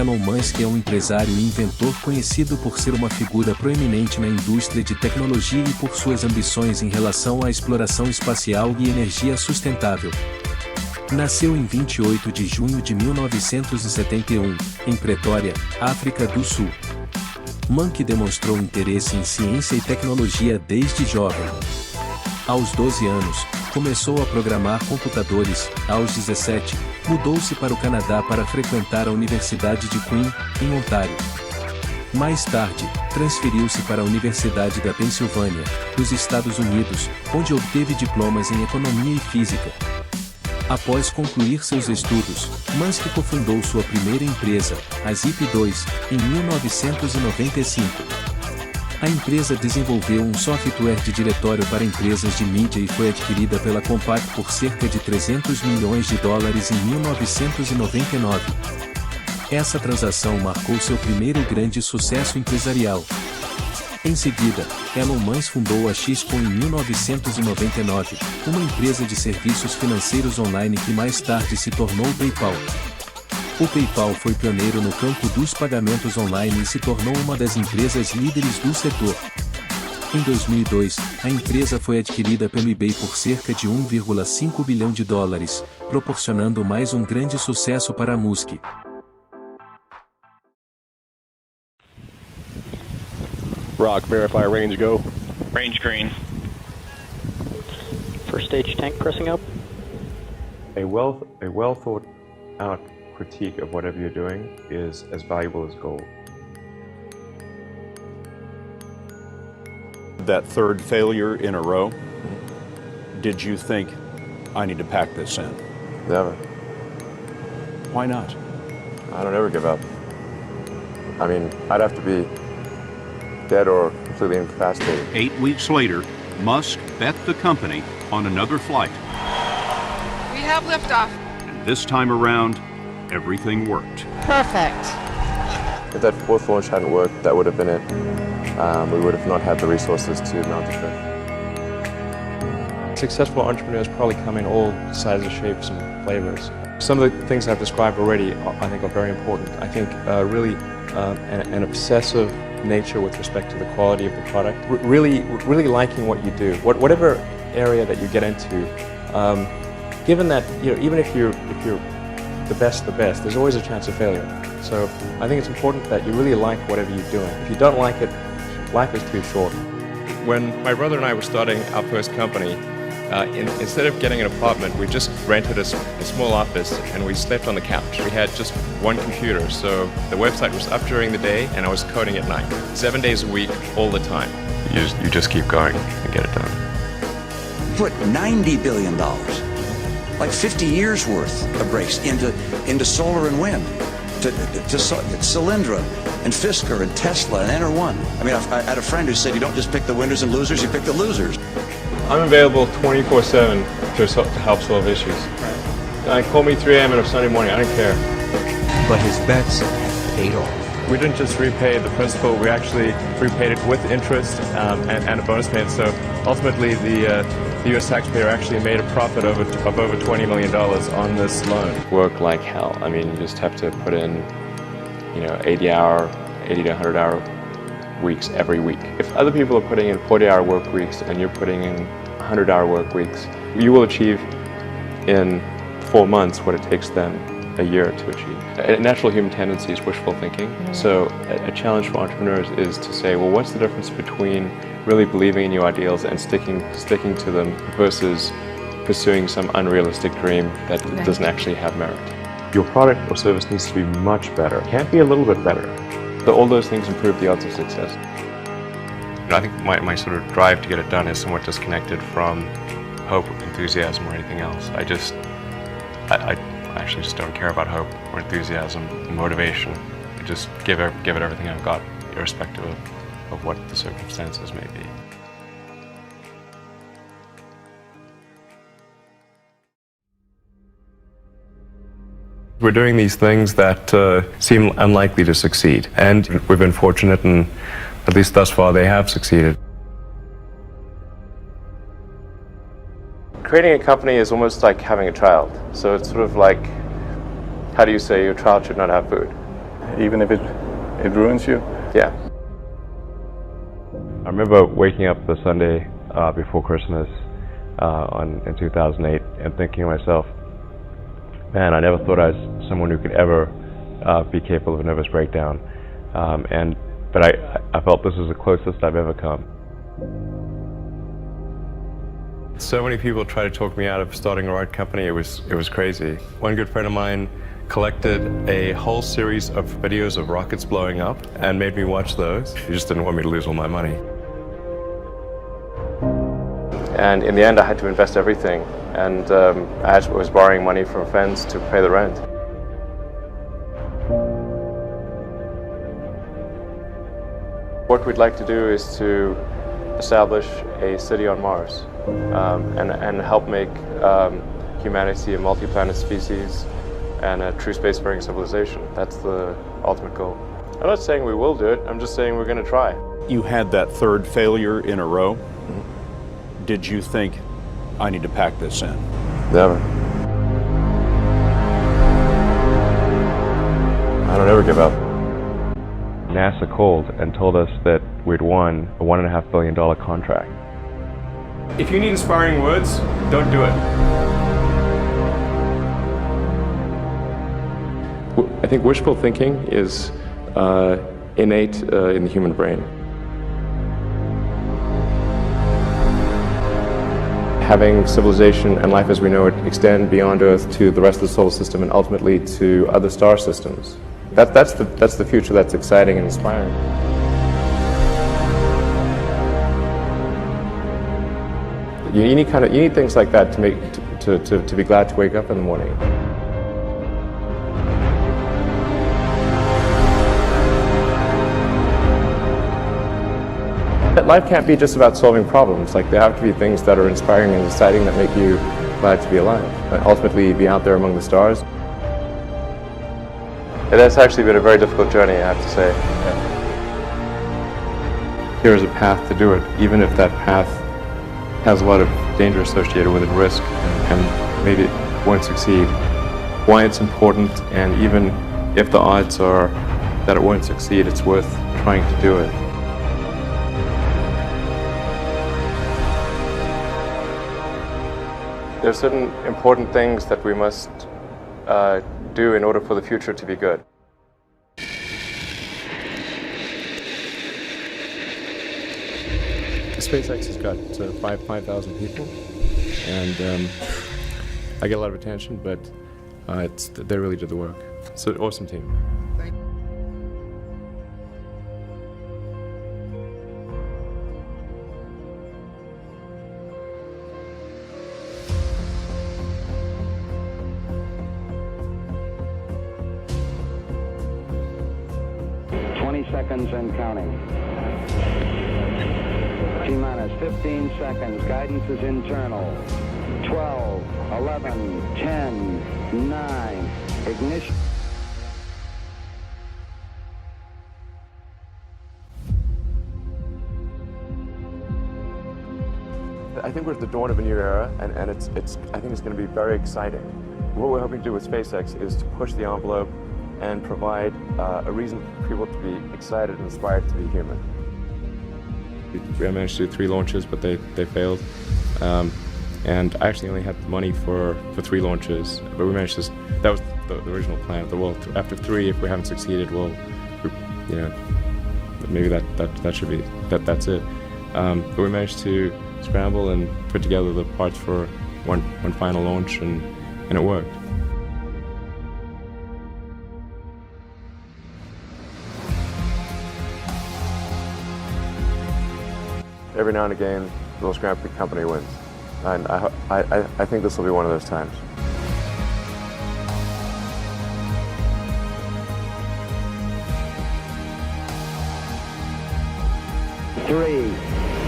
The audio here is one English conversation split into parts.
Elon Musk é um empresário e inventor conhecido por ser uma figura proeminente na indústria de tecnologia e por suas ambições em relação à exploração espacial e energia sustentável. Nasceu em 28 de junho de 1971, em Pretória, África do Sul. Musk demonstrou interesse em ciência e tecnologia desde jovem. Aos 12 anos, começou a programar computadores. Aos 17, mudou-se para o Canadá para frequentar a Universidade de Queen, em Ontário. Mais tarde, transferiu-se para a Universidade da Pensilvânia, nos Estados Unidos, onde obteve diplomas em economia e física. Após concluir seus estudos, Musk cofundou sua primeira empresa, a Zip2, em 1995. A empresa desenvolveu um software de diretório para empresas de mídia e foi adquirida pela Compaq por cerca de $300 milhões em 1999. Essa transação marcou seu primeiro grande sucesso empresarial. Em seguida, Elon Musk fundou a X.com em 1999, uma empresa de serviços financeiros online que mais tarde se tornou o PayPal. O PayPal foi pioneiro no campo dos pagamentos online e se tornou uma das empresas líderes do setor. Em 2002, a empresa foi adquirida pelo eBay por cerca de $1,5 bilhão, proporcionando mais um grande sucesso para Musk. Rock, verify range, go. Range green. First stage tank pressing up. A well thought out critique of whatever you're doing is as valuable as gold. That third failure in a row, did you think, I need to pack this in? Never. Why not? I don't ever give up. I mean, I'd have to be dead or completely incapacitated. 8 weeks later, Musk bet the company on another flight. We have liftoff. And this time around, everything worked. Perfect. If that fourth launch hadn't worked, that would have been it. We would have not had the resources to mount the trip. Successful entrepreneurs probably come in all sizes, shapes, and flavors. Some of the things I've described already, I think, are very important. I think really an obsessive nature with respect to the quality of the product. Really liking what you do, whatever area that you get into. Given that, even if you're the best, there's always a chance of failure. So I think it's important that you really like whatever you're doing. If you don't like it, life is too short. When my brother and I were starting our first company, instead of getting an apartment, we just rented a small office and we slept on the couch. We had just one computer, so the website was up during the day and I was coding at night. 7 days a week, all the time. You just keep going and get it done. Put $90 billion, like 50 years worth of breaks into solar and wind, to Solyndra and Fisker and Tesla and Enter1. I mean, I had a friend who said you don't just pick the winners and losers, you pick the losers. I'm available 24/7 to help solve issues. Call me 3 a.m. on a Sunday morning, I don't care. But his bets paid off. We didn't just repay the principal, we actually repaid it with interest and a bonus payment. So ultimately, the U.S. taxpayer actually made a profit of over $20 million on this loan. Work like hell. I mean, you just have to put in, 80 to 100 hour weeks every week. If other people are putting in 40-hour work weeks and you're putting in 100-hour work weeks, you will achieve in 4 months what it takes them a year to achieve. A natural human tendency is wishful thinking. So a challenge for entrepreneurs is to say, well, what's the difference between really believing in your ideals and sticking to them versus pursuing some unrealistic dream that doesn't actually have merit? Your product or service needs to be much better. It can't be a little bit better. So all those things improve the odds of success. I think my sort of drive to get it done is somewhat disconnected from hope, enthusiasm, or anything else. I actually just don't care about hope or enthusiasm, motivation. I just give it everything I've got, irrespective of what the circumstances may be. We're doing these things that seem unlikely to succeed, and we've been fortunate, and at least thus far they have succeeded. Creating a company is almost like having a child. So it's sort of like, how do you say your child should not have food? even if it ruins you? Yeah. I remember waking up the Sunday before Christmas in 2008 and thinking to myself, man, I never thought I was someone who could ever be capable of a nervous breakdown. But I felt this was the closest I've ever come. So many people tried to talk me out of starting a ride company. It was crazy. One good friend of mine collected a whole series of videos of rockets blowing up and made me watch those. He just didn't want me to lose all my money. And in the end, I had to invest everything. And I was borrowing money from friends to pay the rent. What we'd like to do is to establish a city on Mars and help make humanity a multi-planet species and a true spacefaring civilization. That's the ultimate goal. I'm not saying we will do it, I'm just saying we're going to try. You had that third failure in a row. Did you think, I need to pack this in? Never. I don't ever give up. NASA called and told us that we'd won a $1.5 billion contract. If you need inspiring words, don't do it. I think wishful thinking is innate in the human brain. Having civilization and life as we know it extend beyond Earth to the rest of the solar system and ultimately to other star systems. That's the future that's exciting and inspiring. You need things like that to be glad to wake up in the morning. Life can't be just about solving problems. Like, there have to be things that are inspiring and exciting that make you glad to be alive. And ultimately, be out there among the stars. And that's actually been a very difficult journey, I have to say. Here is a path to do it, even if that path has a lot of danger associated with it, risk, and maybe it won't succeed. Why it's important, and even if the odds are that it won't succeed, it's worth trying to do it. There are certain important things that we must do in order for the future to be good. SpaceX has got 5,000 people, and I get a lot of attention, but they really did the work. It's an awesome team. Thank you. Seconds and counting. T-minus 15 seconds. Guidance is internal. 12, 11, 10, 9. Ignition. I think we're at the dawn of a new era, and I think it's going to be very exciting. What we're hoping to do with SpaceX is to push the envelope and provide a reason for people to be excited and inspired to be human. We managed to do 3 launches, but they failed. And I actually only had the money for 3 launches, but we managed to. That was the original plan. Well, after 3, if we haven't succeeded, maybe that should be that's it. But we managed to scramble and put together the parts for one final launch, and it worked. Every now and again, the little scrappy company wins, and I think this will be one of those times. Three,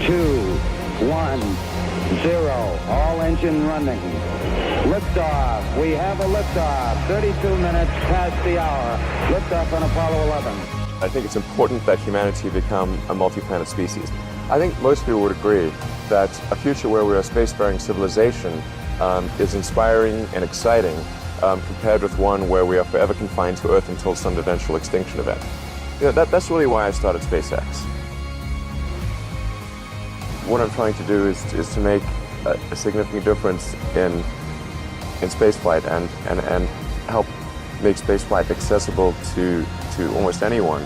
2, 1, 0. All engine running. Liftoff. We have a liftoff. 32 minutes past the hour. Liftoff on Apollo 11. I think it's important that humanity become a multi-planet species. I think most people would agree that a future where we're a spacefaring civilization is inspiring and exciting, compared with one where we are forever confined to Earth until some eventual extinction event. That's really why I started SpaceX. What I'm trying to do is to make a significant difference in spaceflight and help make spaceflight accessible to almost anyone.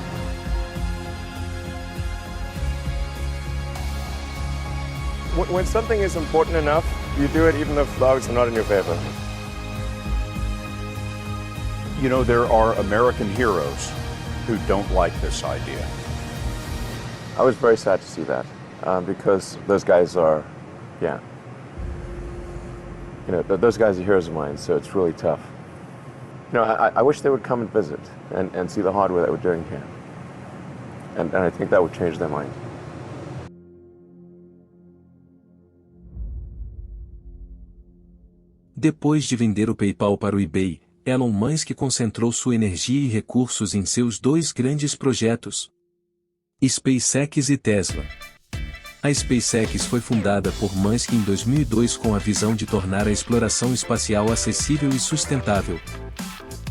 When something is important enough, you do it even if the odds are not in your favor. You know, there are American heroes who don't like this idea. I was very sad to see that, because those guys are, those guys are heroes of mine, so it's really tough. I wish they would come and visit and see the hardware that we're doing here. And I think that would change their mind. Depois de vender o PayPal para o eBay, Elon Musk concentrou sua energia e recursos em seus dois grandes projetos: SpaceX e Tesla. A SpaceX foi fundada por Musk em 2002 com a visão de tornar a exploração espacial acessível e sustentável.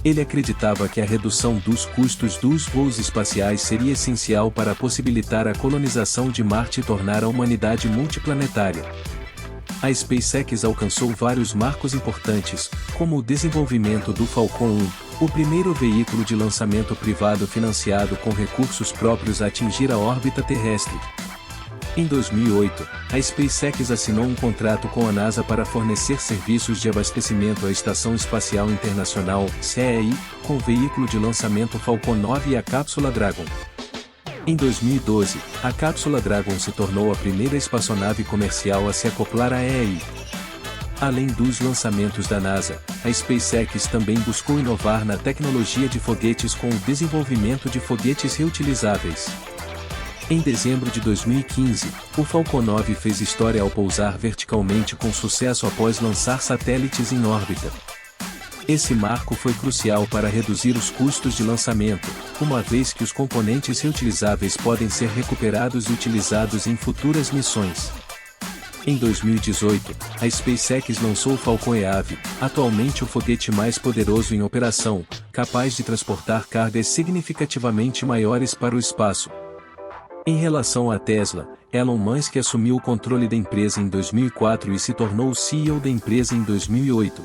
Ele acreditava que a redução dos custos dos voos espaciais seria essencial para possibilitar a colonização de Marte e tornar a humanidade multiplanetária. A SpaceX alcançou vários marcos importantes, como o desenvolvimento do Falcon 1, o primeiro veículo de lançamento privado financiado com recursos próprios a atingir a órbita terrestre. Em 2008, a SpaceX assinou um contrato com a NASA para fornecer serviços de abastecimento à Estação Espacial Internacional, CEI, com o veículo de lançamento Falcon 9 e a cápsula Dragon. Em 2012, a cápsula Dragon se tornou a primeira espaçonave comercial a se acoplar à EI. Além dos lançamentos da NASA, a SpaceX também buscou inovar na tecnologia de foguetes com o desenvolvimento de foguetes reutilizáveis. Em dezembro de 2015, o Falcon 9 fez história ao pousar verticalmente com sucesso após lançar satélites em órbita. Esse marco foi crucial para reduzir os custos de lançamento, uma vez que os componentes reutilizáveis podem ser recuperados e utilizados em futuras missões. Em 2018, a SpaceX lançou o Falcon Heavy, atualmente o foguete mais poderoso em operação, capaz de transportar cargas significativamente maiores para o espaço. Em relação à Tesla, Elon Musk assumiu o controle da empresa em 2004 e se tornou o CEO da empresa em 2008.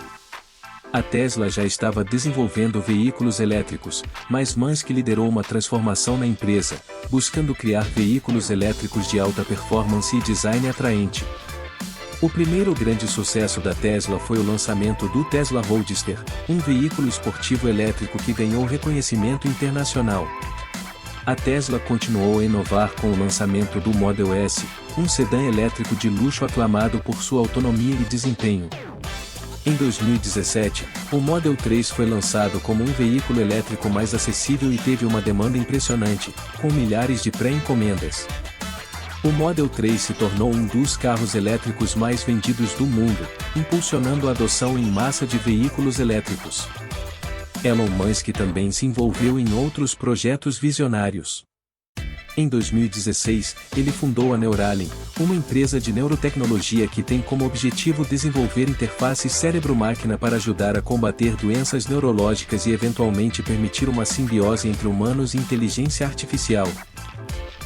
A Tesla já estava desenvolvendo veículos elétricos, mas Musk liderou uma transformação na empresa, buscando criar veículos elétricos de alta performance e design atraente. O primeiro grande sucesso da Tesla foi o lançamento do Tesla Roadster, um veículo esportivo elétrico que ganhou reconhecimento internacional. A Tesla continuou a inovar com o lançamento do Model S, um sedã elétrico de luxo aclamado por sua autonomia e desempenho. Em 2017, o Model 3 foi lançado como um veículo elétrico mais acessível e teve uma demanda impressionante, com milhares de pré-encomendas. O Model 3 se tornou um dos carros elétricos mais vendidos do mundo, impulsionando a adoção em massa de veículos elétricos. Elon Musk também se envolveu em outros projetos visionários. Em 2016, ele fundou a Neuralink, uma empresa de neurotecnologia que tem como objetivo desenvolver interface cérebro-máquina para ajudar a combater doenças neurológicas e eventualmente permitir uma simbiose entre humanos e inteligência artificial.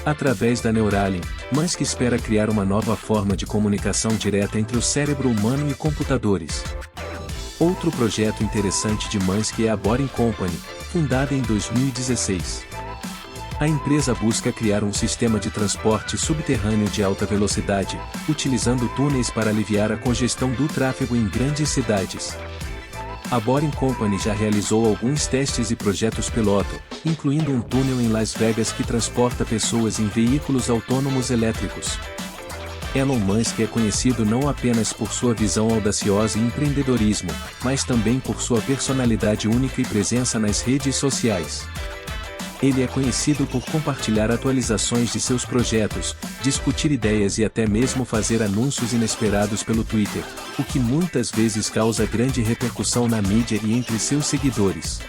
Através da Neuralink, Musk espera criar uma nova forma de comunicação direta entre o cérebro humano e computadores. Outro projeto interessante de Musk é a Boring Company, fundada em 2016. A empresa busca criar um sistema de transporte subterrâneo de alta velocidade, utilizando túneis para aliviar a congestão do tráfego em grandes cidades. A Boring Company já realizou alguns testes e projetos piloto, incluindo um túnel em Las Vegas que transporta pessoas em veículos autônomos elétricos. Elon Musk é conhecido não apenas por sua visão audaciosa e empreendedorismo, mas também por sua personalidade única e presença nas redes sociais. Ele é conhecido por compartilhar atualizações de seus projetos, discutir ideias e até mesmo fazer anúncios inesperados pelo Twitter, o que muitas vezes causa grande repercussão na mídia e entre seus seguidores.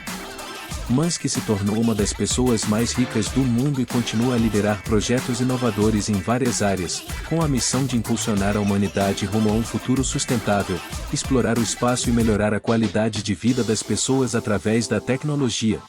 Musk se tornou uma das pessoas mais ricas do mundo e continua a liderar projetos inovadores em várias áreas, com a missão de impulsionar a humanidade rumo a um futuro sustentável, explorar o espaço e melhorar a qualidade de vida das pessoas através da tecnologia.